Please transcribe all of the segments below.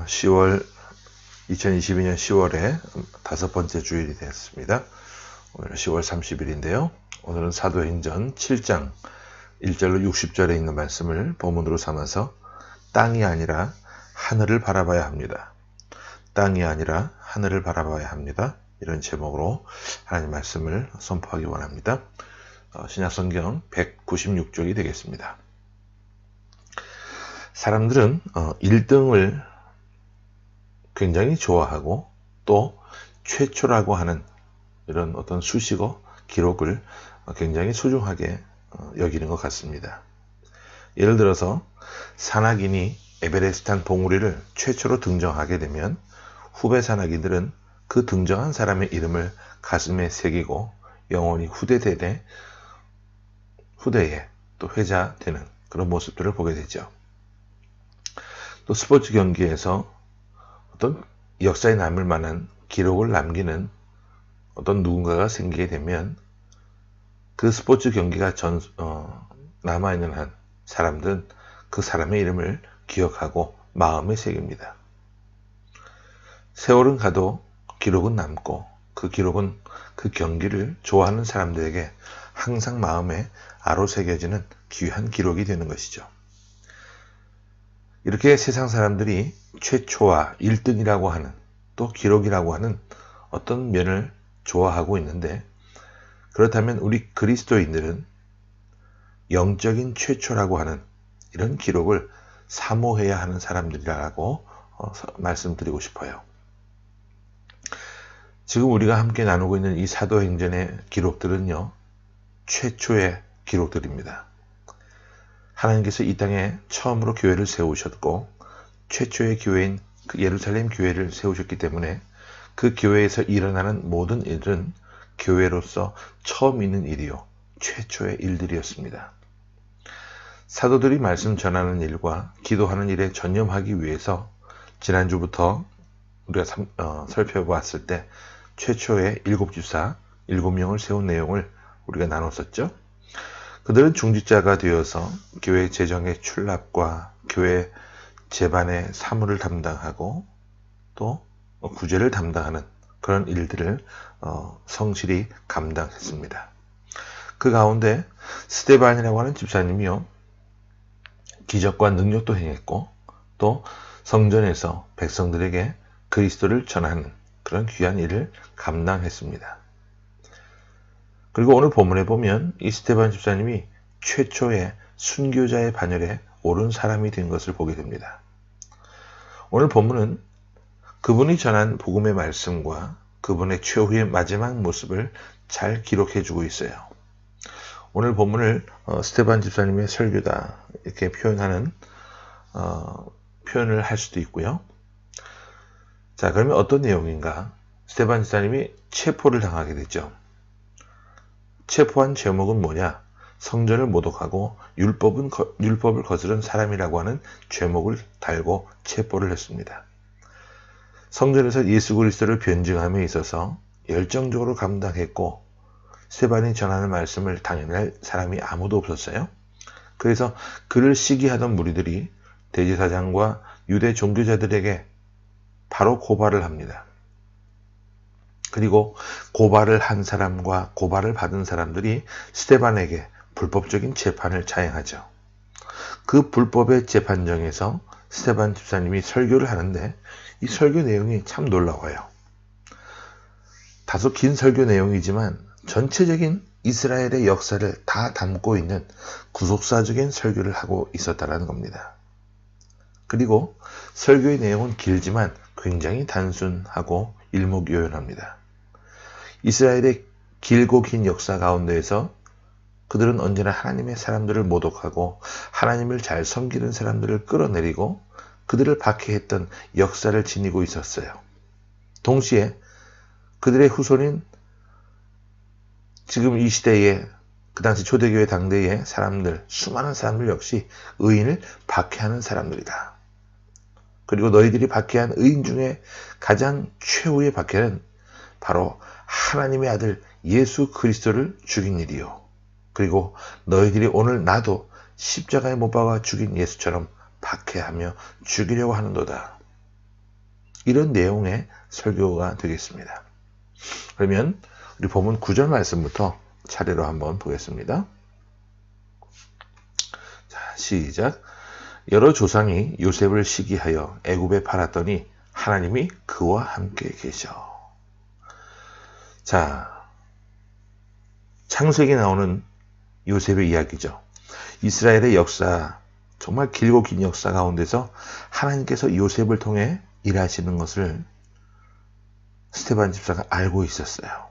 2022년 10월에 5번째 주일이 되었습니다. 오늘 10월 30일인데요. 오늘은 사도행전 7장 1절로 60절에 있는 말씀을 본문으로 삼아서 땅이 아니라 하늘을 바라봐야 합니다. 땅이 아니라 하늘을 바라봐야 합니다. 이런 제목으로 하나님 말씀을 선포하기 원합니다. 신약성경 196쪽이 되겠습니다. 사람들은 1등을 굉장히 좋아하고 또 최초라고 하는 이런 어떤 수식어, 기록을 굉장히 소중하게 여기는 것 같습니다. 예를 들어서 산악인이 에베레스트 봉우리를 최초로 등정하게 되면 후배 산악인들은 그 등정한 사람의 이름을 가슴에 새기고 영원히 후대에 또 회자되는 그런 모습들을 보게 되죠. 또 스포츠 경기에서 어떤 역사에 남을 만한 기록을 남기는 어떤 누군가가 생기게 되면 그 스포츠 경기가 남아있는 한 사람들은 그 사람의 이름을 기억하고 마음에 새깁니다. 세월은 가도 기록은 남고 그 기록은 그 경기를 좋아하는 사람들에게 항상 마음에 아로새겨지는 귀한 기록이 되는 것이죠. 이렇게 세상 사람들이 최초와 1등이라고 하는 또 기록이라고 하는 어떤 면을 좋아하고 있는데, 그렇다면 우리 그리스도인들은 영적인 최초라고 하는 이런 기록을 사모해야 하는 사람들이라고 말씀드리고 싶어요. 지금 우리가 함께 나누고 있는 이 사도행전의 기록들은요, 최초의 기록들입니다. 하나님께서 이 땅에 처음으로 교회를 세우셨고 최초의 교회인 그 예루살렘 교회를 세우셨기 때문에 그 교회에서 일어나는 모든 일은 교회로서 처음 있는 일이요, 최초의 일들이었습니다. 사도들이 말씀 전하는 일과 기도하는 일에 전념하기 위해서 지난주부터 우리가 살펴보았을 때 최초의 7주사 7명을 세운 내용을 우리가 나눴었죠. 그들은 중직자가 되어서 교회 재정의 출납과 교회 재반의 사무를 담당하고 또 구제를 담당하는 그런 일들을 성실히 감당했습니다. 그 가운데 스데반이라고 하는 집사님이요, 기적과 능력도 행했고 또 성전에서 백성들에게 그리스도를 전하는 그런 귀한 일을 감당했습니다. 그리고 오늘 본문에 보면 이 스데반 집사님이 최초의 순교자의 반열에 오른 사람이 된 것을 보게 됩니다. 오늘 본문은 그분이 전한 복음의 말씀과 그분의 최후의 마지막 모습을 잘 기록해주고 있어요. 오늘 본문을 스데반 집사님의 설교다 이렇게 표현을 할 수도 있고요. 자, 그러면 어떤 내용인가? 스데반 집사님이 체포를 당하게 됐죠. 체포한 제목은 뭐냐? 성전을 모독하고 율법을 거스른 사람이라고 하는 제목을 달고 체포를 했습니다. 성전에서 예수 그리스도를 변증함에 있어서 열정적으로 감당했고 스데반이 전하는 말씀을 당연할 사람이 아무도 없었어요. 그래서 그를 시기하던 무리들이 대제사장과 유대 종교자들에게 바로 고발을 합니다. 그리고 고발을 한 사람과 고발을 받은 사람들이 스데반에게 불법적인 재판을 자행하죠. 그 불법의 재판정에서 스데반 집사님이 설교를 하는데 이 설교 내용이 참 놀라워요. 다소 긴 설교 내용이지만 전체적인 이스라엘의 역사를 다 담고 있는 구속사적인 설교를 하고 있었다는 겁니다. 그리고 설교의 내용은 길지만 굉장히 단순하고 일목요연합니다. 이스라엘의 길고 긴 역사 가운데에서 그들은 언제나 하나님의 사람들을 모독하고 하나님을 잘 섬기는 사람들을 끌어내리고 그들을 박해했던 역사를 지니고 있었어요. 동시에 그들의 후손인 지금 이 시대에 그 당시 초대교회 당대의 사람들, 수많은 사람들 역시 의인을 박해하는 사람들이다. 그리고 너희들이 박해한 의인 중에 가장 최후의 박해는 바로 하나님의 아들 예수 그리스도를 죽인 일이요, 그리고 너희들이 오늘 나도 십자가에 못 박아 죽인 예수처럼 박해하며 죽이려고 하는도다. 이런 내용의 설교가 되겠습니다. 그러면 우리 본문 9절 말씀부터 차례로 한번 보겠습니다. 자, 시작. 여러 조상이 요셉을 시기하여 애굽에 팔았더니 하나님이 그와 함께 계셔. 자, 창세기에 나오는 요셉의 이야기죠. 이스라엘의 역사, 정말 길고 긴 역사 가운데서 하나님께서 요셉을 통해 일하시는 것을 스데반 집사가 알고 있었어요.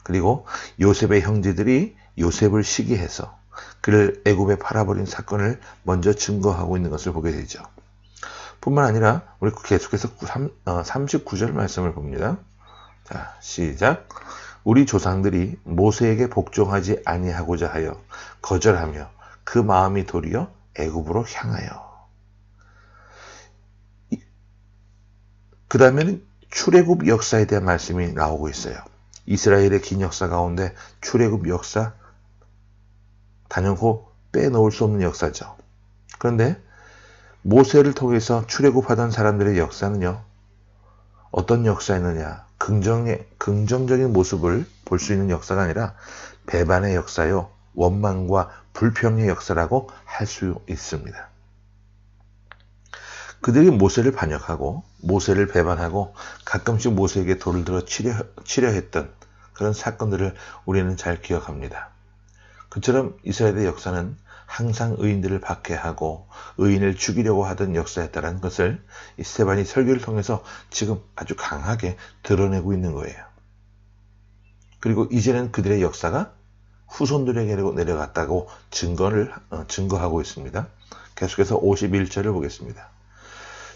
그리고 요셉의 형제들이 요셉을 시기해서 그를 애굽에 팔아버린 사건을 먼저 증거하고 있는 것을 보게 되죠. 뿐만 아니라 우리 계속해서 39절 말씀을 봅니다. 자, 시작. 우리 조상들이 모세에게 복종하지 아니하고자 하여 거절하며 그 마음이 도리어 애굽으로 향하여. 그 다음에는 출애굽 역사에 대한 말씀이 나오고 있어요. 이스라엘의 긴 역사 가운데 출애굽 역사, 단연코 빼놓을 수 없는 역사죠. 그런데 모세를 통해서 출애굽하던 사람들의 역사는요, 어떤 역사였느냐, 긍정적인 모습을 볼 수 있는 역사가 아니라 배반의 역사요, 원망과 불평의 역사라고 할 수 있습니다. 그들이 모세를 반역하고 모세를 배반하고 가끔씩 모세에게 돌을 들어 치려 했던 그런 사건들을 우리는 잘 기억합니다. 그처럼 이스라엘의 역사는 항상 의인들을 박해하고 의인을 죽이려고 하던 역사였다는 것을 이 스데반이 설교를 통해서 지금 아주 강하게 드러내고 있는 거예요. 그리고 이제는 그들의 역사가 후손들에게 내려갔다고 증거하고 있습니다. 계속해서 51절을 보겠습니다.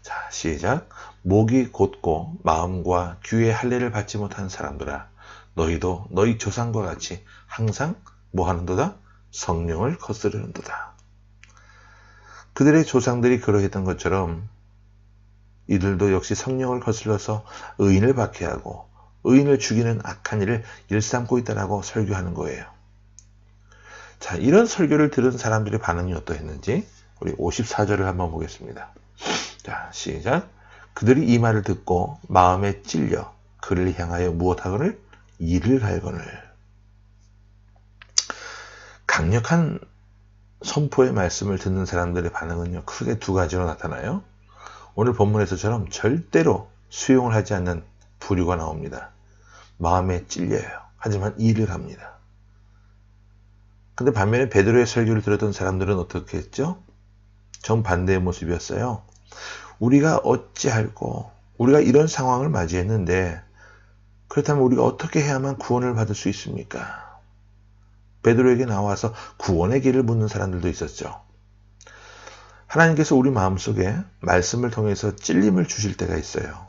자, 시작. 목이 곧고 마음과 귀의 할례를 받지 못한 사람들아, 너희도 너희 조상과 같이 항상 뭐하는도다? 성령을 거스르는도다. 그들의 조상들이 그러했던 것처럼 이들도 역시 성령을 거슬러서 의인을 박해하고 의인을 죽이는 악한 일을 일삼고 있다라고 설교하는 거예요. 자, 이런 설교를 들은 사람들의 반응이 어떠했는지 우리 54절을 한번 보겠습니다. 자, 시작. 그들이 이 말을 듣고 마음에 찔려 그를 향하여 무엇하거늘? 이를 갈거늘. 강력한 선포의 말씀을 듣는 사람들의 반응은요, 크게 두 가지로 나타나요. 오늘 본문에서처럼 절대로 수용을 하지 않는 부류가 나옵니다. 마음에 찔려요. 하지만 이를 합니다. 근데 반면에 베드로의 설교를 들었던 사람들은 어떻게 했죠? 정반대의 모습이었어요. 우리가 어찌할꼬, 우리가 이런 상황을 맞이했는데 그렇다면 우리가 어떻게 해야만 구원을 받을 수 있습니까? 베드로에게 나와서 구원의 길을 묻는 사람들도 있었죠. 하나님께서 우리 마음속에 말씀을 통해서 찔림을 주실 때가 있어요.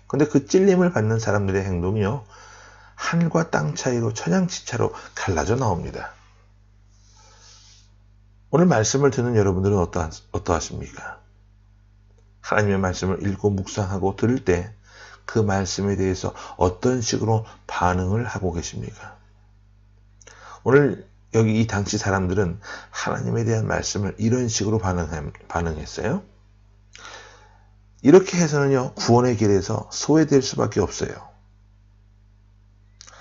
근데 그 찔림을 받는 사람들의 행동이요, 하늘과 땅 차이로 천양지차로 갈라져 나옵니다. 오늘 말씀을 듣는 여러분들은 어떠하십니까? 하나님의 말씀을 읽고 묵상하고 들을 때 그 말씀에 대해서 어떤 식으로 반응을 하고 계십니까? 오늘 여기 이 당시 사람들은 하나님에 대한 말씀을 이런 식으로 반응했어요. 이렇게 해서는요, 구원의 길에서 소외될 수밖에 없어요.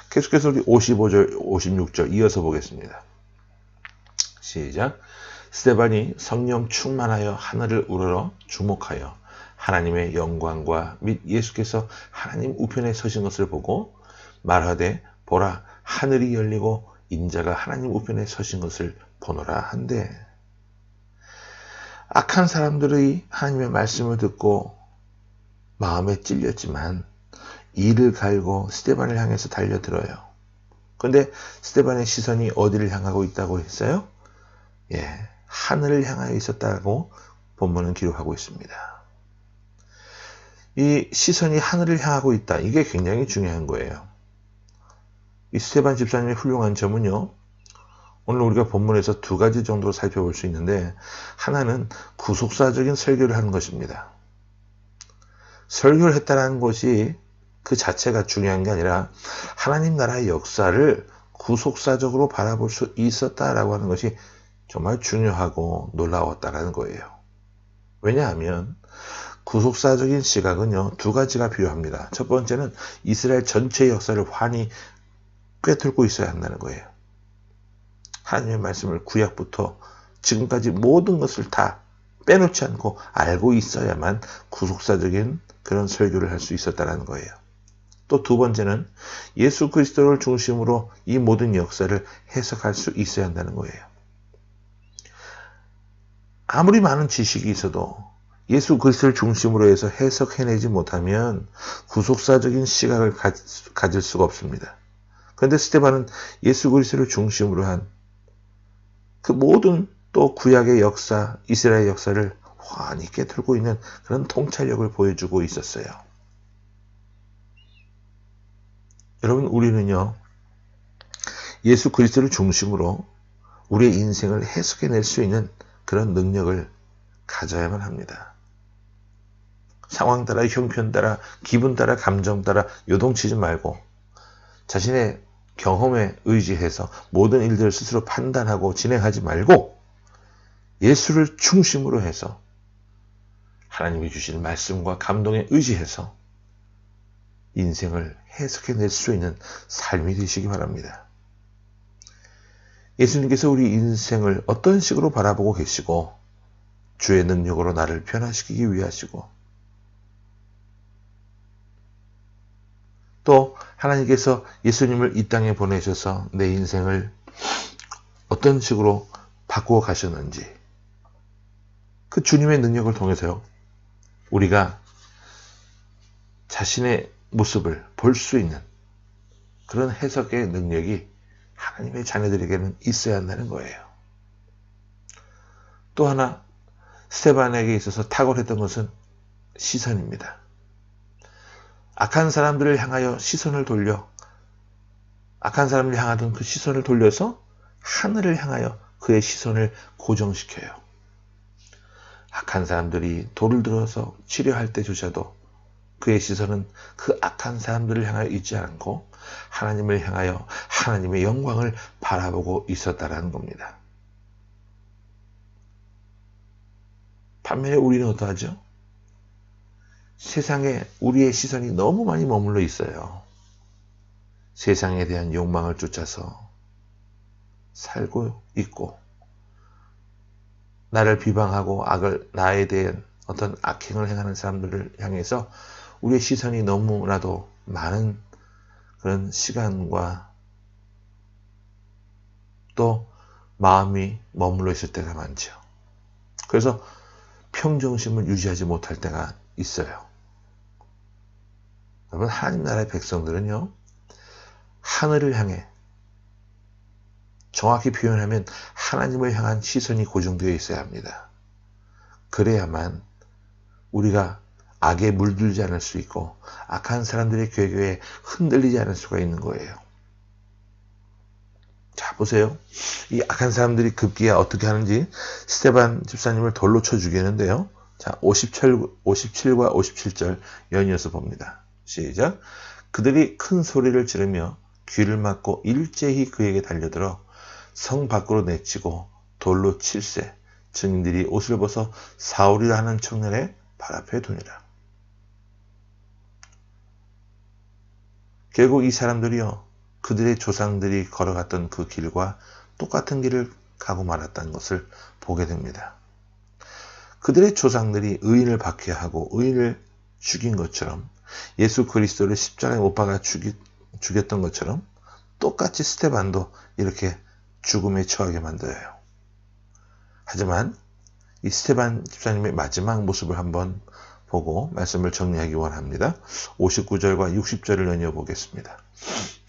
계속해서 우리 55절, 56절 이어서 보겠습니다. 시작. 스데반이 성령 충만하여 하늘을 우러러 주목하여 하나님의 영광과 및 예수께서 하나님 우편에 서신 것을 보고 말하되 보라, 하늘이 열리고 인자가 하나님 우편에 서신 것을 보노라 한데, 악한 사람들의 하나님의 말씀을 듣고 마음에 찔렸지만 이를 갈고 스데반을 향해서 달려들어요. 그런데 스데반의 시선이 어디를 향하고 있다고 했어요? 예, 하늘을 향하여 있었다고 본문은 기록하고 있습니다. 이 시선이 하늘을 향하고 있다, 이게 굉장히 중요한 거예요. 이 스데반 집사님의 훌륭한 점은요, 오늘 우리가 본문에서 두 가지 정도로 살펴볼 수 있는데, 하나는 구속사적인 설교를 하는 것입니다. 설교를 했다는 것이 그 자체가 중요한 게 아니라 하나님 나라의 역사를 구속사적으로 바라볼 수 있었다라고 하는 것이 정말 중요하고 놀라웠다라는 거예요. 왜냐하면 구속사적인 시각은요, 두 가지가 필요합니다. 첫 번째는 이스라엘 전체 역사를 환히 꿰뚫고 있어야 한다는 거예요. 하나님의 말씀을 구약부터 지금까지 모든 것을 다 빼놓지 않고 알고 있어야만 구속사적인 그런 설교를 할 수 있었다는 거예요. 또 두 번째는 예수 그리스도를 중심으로 이 모든 역사를 해석할 수 있어야 한다는 거예요. 아무리 많은 지식이 있어도 예수 그리스도를 중심으로 해서 해석해내지 못하면 구속사적인 시각을 가질 수가 없습니다. 그런데 스데반은 예수 그리스도를 중심으로 한 그 모든 또 구약의 역사, 이스라엘 역사를 환히 꿰뚫고 있는 그런 통찰력을 보여주고 있었어요. 여러분, 우리는요, 예수 그리스도를 중심으로 우리의 인생을 해석해낼 수 있는 그런 능력을 가져야만 합니다. 상황 따라, 형편 따라, 기분 따라, 감정 따라 요동치지 말고 자신의 경험에 의지해서 모든 일들을 스스로 판단하고 진행하지 말고 예수를 중심으로 해서 하나님이 주신 말씀과 감동에 의지해서 인생을 해석해낼 수 있는 삶이 되시기 바랍니다. 예수님께서 우리 인생을 어떤 식으로 바라보고 계시고 주의 능력으로 나를 변화시키기 위하시고 또 하나님께서 예수님을 이 땅에 보내셔서 내 인생을 어떤 식으로 바꾸어 가셨는지 그 주님의 능력을 통해서요, 우리가 자신의 모습을 볼 수 있는 그런 해석의 능력이 하나님의 자녀들에게는 있어야 한다는 거예요. 또 하나, 스데반에게 있어서 탁월했던 것은 시선입니다. 악한 사람들을 향하여 시선을 돌려 악한 사람을 향하던 그 시선을 돌려서 하늘을 향하여 그의 시선을 고정시켜요. 악한 사람들이 돌을 들어서 치료할 때조차도 그의 시선은 그 악한 사람들을 향하여 있지 않고 하나님을 향하여 하나님의 영광을 바라보고 있었다라는 겁니다. 반면에 우리는 어떠하죠? 세상에 우리의 시선이 너무 많이 머물러 있어요. 세상에 대한 욕망을 쫓아서 살고 있고 나를 비방하고 나에 대한 어떤 악행을 행하는 사람들을 향해서 우리의 시선이 너무나도 많은 그런 시간과 또 마음이 머물러 있을 때가 많죠. 그래서 평정심을 유지하지 못할 때가 있어요. 여러분, 하나님 나라의 백성들은요, 하늘을 향해, 정확히 표현하면 하나님을 향한 시선이 고정되어 있어야 합니다. 그래야만 우리가 악에 물들지 않을 수 있고 악한 사람들의 괴교에 흔들리지 않을 수가 있는 거예요. 자, 보세요. 이 악한 사람들이 급기야 어떻게 하는지 스데반 집사님을 돌로 쳐 죽이는데요. 자, 57과 57절 연이어서 봅니다. 시작. 그들이 큰 소리를 지르며 귀를 막고 일제히 그에게 달려들어 성 밖으로 내치고 돌로 칠세 증인들이 옷을 벗어 사울이라 하는 청년의 발 앞에 두니라. 결국 이 사람들이요, 그들의 조상들이 걸어갔던 그 길과 똑같은 길을 가고 말았다는 것을 보게 됩니다. 그들의 조상들이 의인을 박해하고 의인을 죽인 것처럼 예수 그리스도를 십자가에 못 박아 죽였던 것처럼 똑같이 스데반도 이렇게 죽음에 처하게 만들어요. 하지만 이 스데반 집사님의 마지막 모습을 한번 보고 말씀을 정리하기 원합니다. 59절과 60절을 연이어보겠습니다.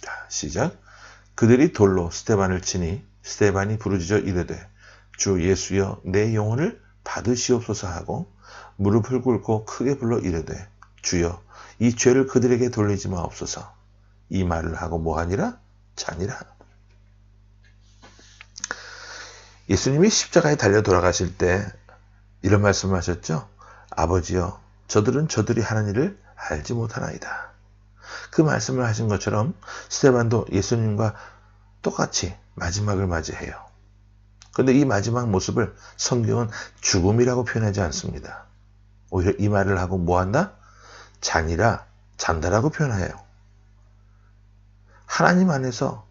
자, 시작. 그들이 돌로 스데반을 치니 스데반이 부르짖어 이르되 주 예수여 내 영혼을 받으시옵소서 하고 무릎을 꿇고 크게 불러 이르되 주여 이 죄를 그들에게 돌리지 마옵소서. 이 말을 하고 뭐하니라? 자니라. 예수님이 십자가에 달려 돌아가실 때 이런 말씀을 하셨죠. 아버지여 저들은 저들이 하는 일을 알지 못하나이다. 그 말씀을 하신 것처럼 스데반도 예수님과 똑같이 마지막을 맞이해요. 그런데 이 마지막 모습을 성경은 죽음이라고 표현하지 않습니다. 오히려 이 말을 하고 뭐한다? 잔이라 잔다라고 표현해요. 하나님 안에서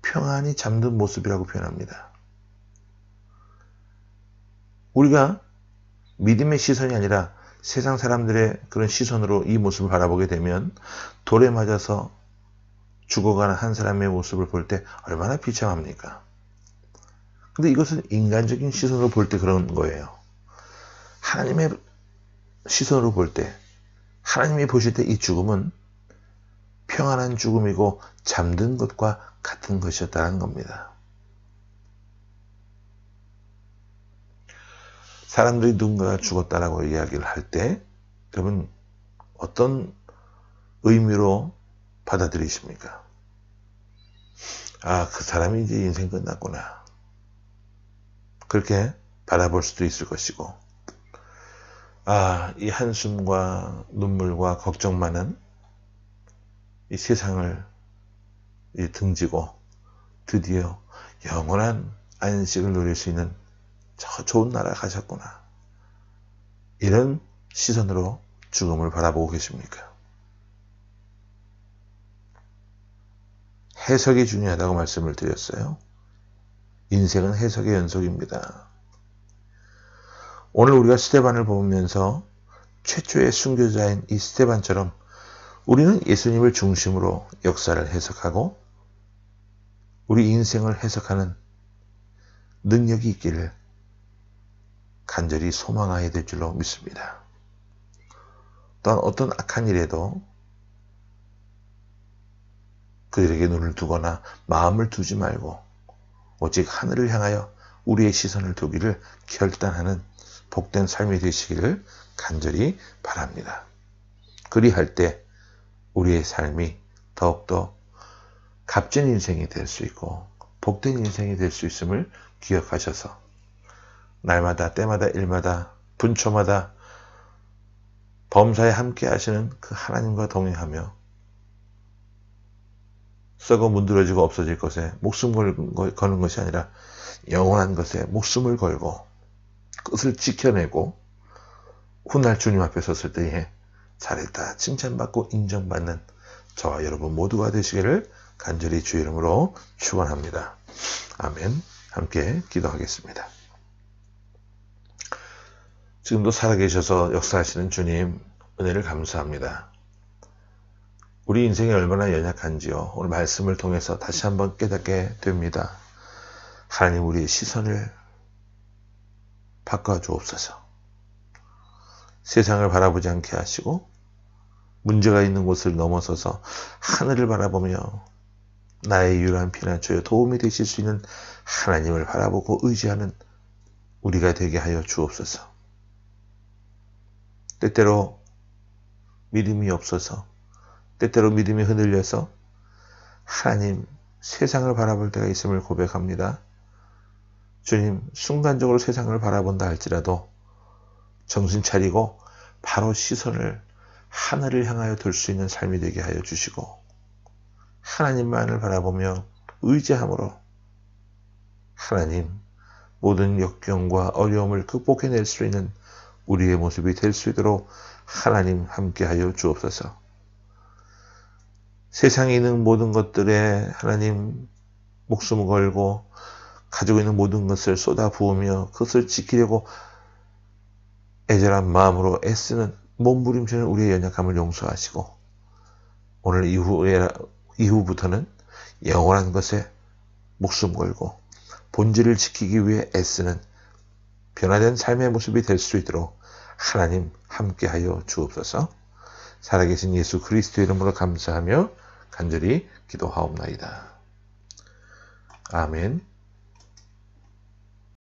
평안히 잠든 모습이라고 표현합니다. 우리가 믿음의 시선이 아니라 세상 사람들의 그런 시선으로 이 모습을 바라보게 되면 돌에 맞아서 죽어가는 한 사람의 모습을 볼 때 얼마나 비참합니까? 근데 이것은 인간적인 시선으로 볼 때 그런 거예요. 하나님의 시선으로 볼 때, 하나님이 보실 때 이 죽음은 평안한 죽음이고 잠든 것과 같은 것이었다는 겁니다. 사람들이 누군가가 죽었다라고 이야기를 할 때 여러분 어떤 의미로 받아들이십니까? 아, 그 사람이 이제 인생 끝났구나. 그렇게 바라볼 수도 있을 것이고, 아, 이 한숨과 눈물과 걱정만은 이 세상을 등지고 드디어 영원한 안식을 누릴 수 있는 저 좋은 나라 가셨구나. 이런 시선으로 죽음을 바라보고 계십니까? 해석이 중요하다고 말씀을 드렸어요. 인생은 해석의 연속입니다. 오늘 우리가 스데반을 보면서 최초의 순교자인 이 스데반처럼 우리는 예수님을 중심으로 역사를 해석하고 우리 인생을 해석하는 능력이 있기를 간절히 소망하여야 될 줄로 믿습니다. 또한 어떤 악한 일에도 그들에게 눈을 두거나 마음을 두지 말고 오직 하늘을 향하여 우리의 시선을 두기를 결단하는 복된 삶이 되시기를 간절히 바랍니다. 그리할 때 우리의 삶이 더욱더 값진 인생이 될 수 있고 복된 인생이 될 수 있음을 기억하셔서 날마다 때마다 일마다 분초마다 범사에 함께 하시는 그 하나님과 동행하며 썩어 문드러지고 없어질 것에 목숨 거는 것이 아니라 영원한 것에 목숨을 걸고 끝을 지켜내고 훗날 주님 앞에 섰을 때에 잘했다 칭찬받고 인정받는 저와 여러분 모두가 되시기를 간절히 주의 이름으로 축원합니다. 아멘. 함께 기도하겠습니다. 지금도 살아계셔서 역사하시는 주님 은혜를 감사합니다. 우리 인생이 얼마나 연약한지요. 오늘 말씀을 통해서 다시 한번 깨닫게 됩니다. 하나님 우리의 시선을 바꿔주옵소서. 세상을 바라보지 않게 하시고 문제가 있는 곳을 넘어서서 하늘을 바라보며 나의 유일한 피난처여 도움이 되실 수 있는 하나님을 바라보고 의지하는 우리가 되게 하여 주옵소서. 때때로 믿음이 없어서 때때로 믿음이 흔들려서 하나님 세상을 바라볼 때가 있음을 고백합니다. 주님 순간적으로 세상을 바라본다 할지라도 정신 차리고 바로 시선을 하늘을 향하여 둘 수 있는 삶이 되게 하여 주시고 하나님만을 바라보며 의지함으로 하나님 모든 역경과 어려움을 극복해낼 수 있는 우리의 모습이 될 수 있도록 하나님 함께하여 주옵소서. 세상에 있는 모든 것들에 하나님 목숨을 걸고 가지고 있는 모든 것을 쏟아 부으며 그것을 지키려고 애절한 마음으로 애쓰는 몸부림치는 우리의 연약함을 용서하시고 오늘 이후부터는 영원한 것에 목숨 걸고 본질을 지키기 위해 애쓰는 변화된 삶의 모습이 될 수 있도록 하나님 함께하여 주옵소서. 살아계신 예수 그리스도의 이름으로 감사하며 간절히 기도하옵나이다. 아멘.